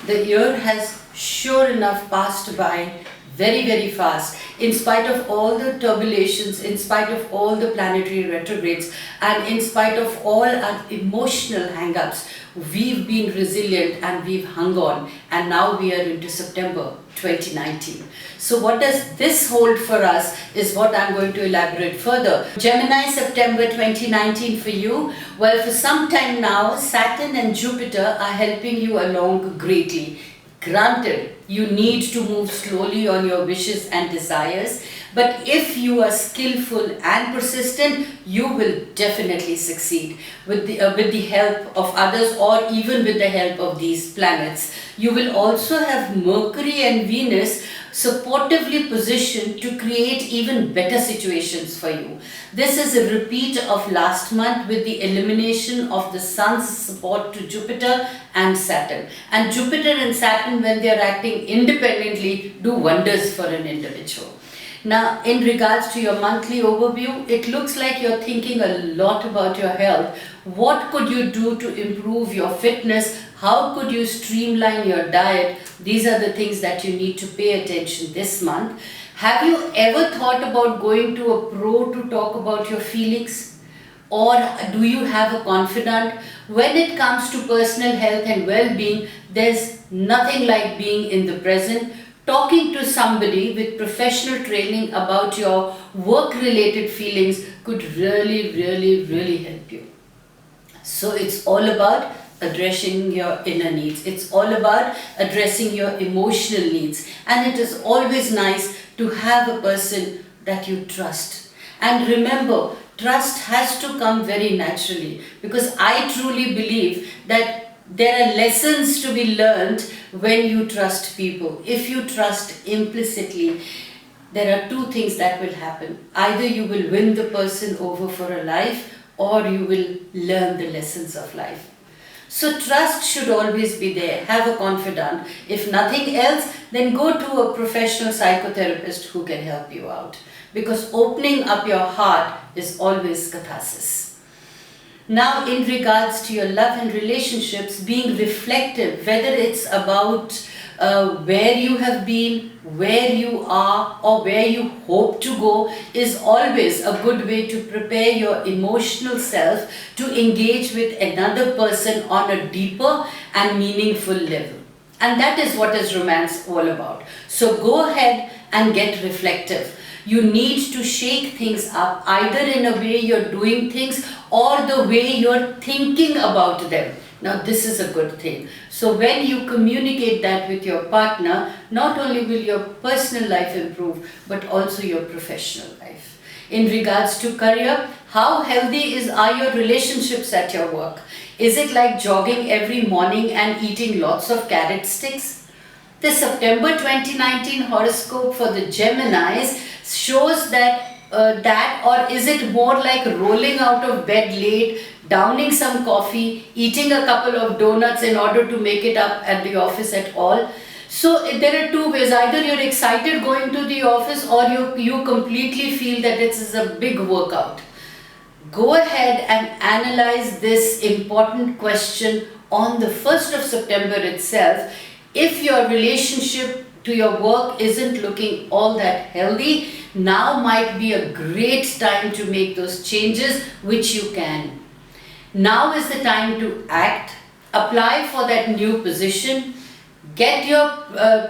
The year has sure enough passed by very, very fast, in spite of all the turbulations, in spite of all the planetary retrogrades, and in spite of all our emotional hang-ups. We've been resilient and we've hung on, and now we are into September 2019. So what does this hold for us is what I'm going to elaborate further. Gemini, September 2019 for you. Well, for some time now, Saturn and Jupiter are helping you along greatly. Granted, you need to move slowly on your wishes and desires, but if you are skillful and persistent, you will definitely succeed with the help of others, or even with the help of these planets. You will also have Mercury and Venus supportively positioned to create even better situations for you. This is a repeat of last month with the elimination of the Sun's support to Jupiter and Saturn. And Jupiter and Saturn, when they are acting independently, do wonders for an individual. Now, in regards to your monthly overview, it looks like you're thinking a lot about your health. What could you do to improve your fitness? How could you streamline your diet? These are the things that you need to pay attention this month. Have you ever thought about going to a pro to talk about your feelings? Or do you have a confidant? When it comes to personal health and well-being, there's nothing like being in the present. Talking to somebody with professional training about your work-related feelings could really help you. So it's all about addressing your inner needs. It's all about addressing your emotional needs. And it is always nice to have a person that you trust. And remember, trust has to come very naturally, because I truly believe that there are lessons to be learned when you trust people. If you trust implicitly, there are two things that will happen. Either you will win the person over for a life, or you will learn the lessons of life. So trust should always be there. Have a confidant. If nothing else, then go to a professional psychotherapist who can help you out. Because opening up your heart is always catharsis. Now, in regards to your love and relationships, being reflective, whether it's about where you have been, where you are, or where you hope to go, is always a good way to prepare your emotional self to engage with another person on a deeper and meaningful level. And that is what is romance all about. So go ahead and get reflective. You need to shake things up, either in a way you're doing things or the way you're thinking about them. Now, this is a good thing. So when you communicate that with your partner, not only will your personal life improve, but also your professional life. In regards to career, how healthy are your relationships at your work? Is it like jogging every morning and eating lots of carrot sticks? The September 2019 horoscope for the Geminis shows that, or is it more like rolling out of bed late, downing some coffee, eating a couple of donuts in order to make it up at the office at all? So there are two ways. Either you're excited going to the office, or you completely feel that this is a big workout. Go ahead and analyze this important question on the 1st of September itself. If your relationship to your work isn't looking all that healthy, now might be a great time to make those changes, which you can. Now is the time to act, apply for that new position, get your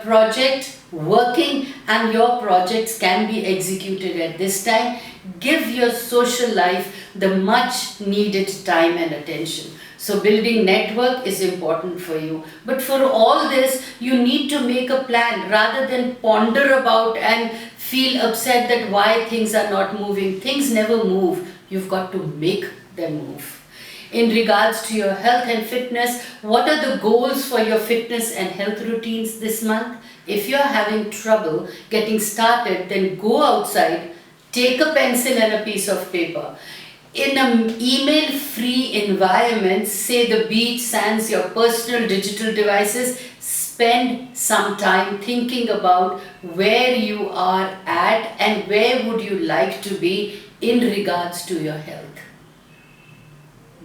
project working, and your projects can be executed at this time. Give your social life the much needed time and attention. So building network is important for you. But for all this, you need to make a plan rather than ponder about and feel upset that why things are not moving. Things never move. You've got to make them move. In regards to your health and fitness, what are the goals for your fitness and health routines this month? If you're having trouble getting started, then go outside, take a pencil and a piece of paper. In an email-free environment, say the beach, sands, your personal digital devices, spend some time thinking about where you are at and where would you like to be in regards to your health.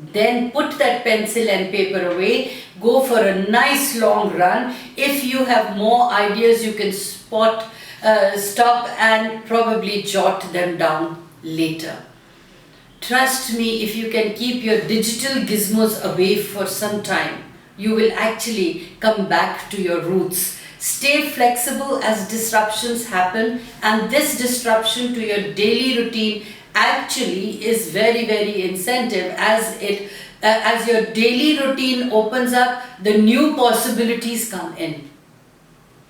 then put that pencil and paper away, go for a nice long run. If you have more ideas, you can stop and probably jot them down later. Trust me, if you can keep your digital gizmos away for some time, you will actually come back to your roots. Stay flexible as disruptions happen, and this disruption to your daily routine actually is very, very incentive. As your daily routine opens up, the new possibilities come in.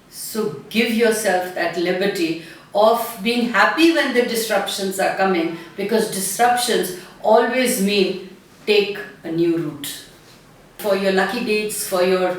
So give yourself that liberty of being happy when the disruptions are coming, because disruptions always mean take a new route. For your lucky dates, for your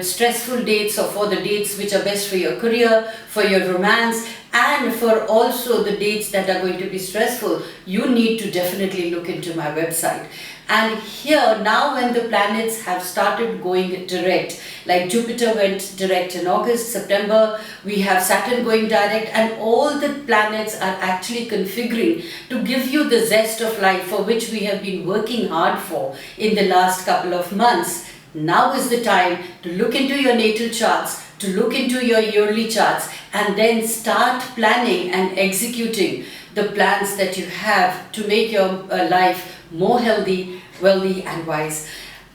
stressful dates, or for the dates which are best for your career, for your romance, and for also the dates that are going to be stressful, you need to definitely look into my website. And here, now when the planets have started going direct, like Jupiter went direct in August, September, we have Saturn going direct, and all the planets are actually configuring to give you the zest of life for which we have been working hard for in the last couple of months. Now is the time to look into your natal charts, to look into your yearly charts, and then start planning and executing the plans that you have to make your life more healthy, wealthy, and wise.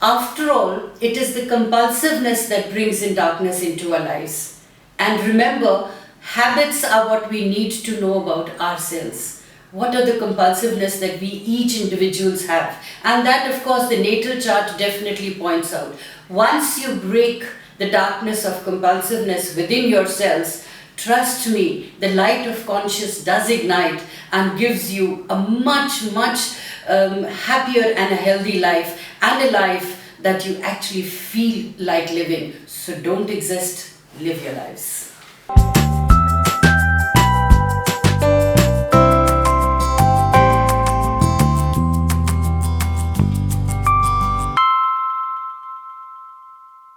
After all, it is the compulsiveness that brings in darkness into our lives. And remember, habits are what we need to know about ourselves. What are the compulsiveness that we each individuals have? And that, of course, the natal chart definitely points out. Once you break the darkness of compulsiveness within yourselves, trust me, the light of conscious does ignite and gives you a much, much happier and a healthy life, and a life that you actually feel like living. So don't exist, live your lives.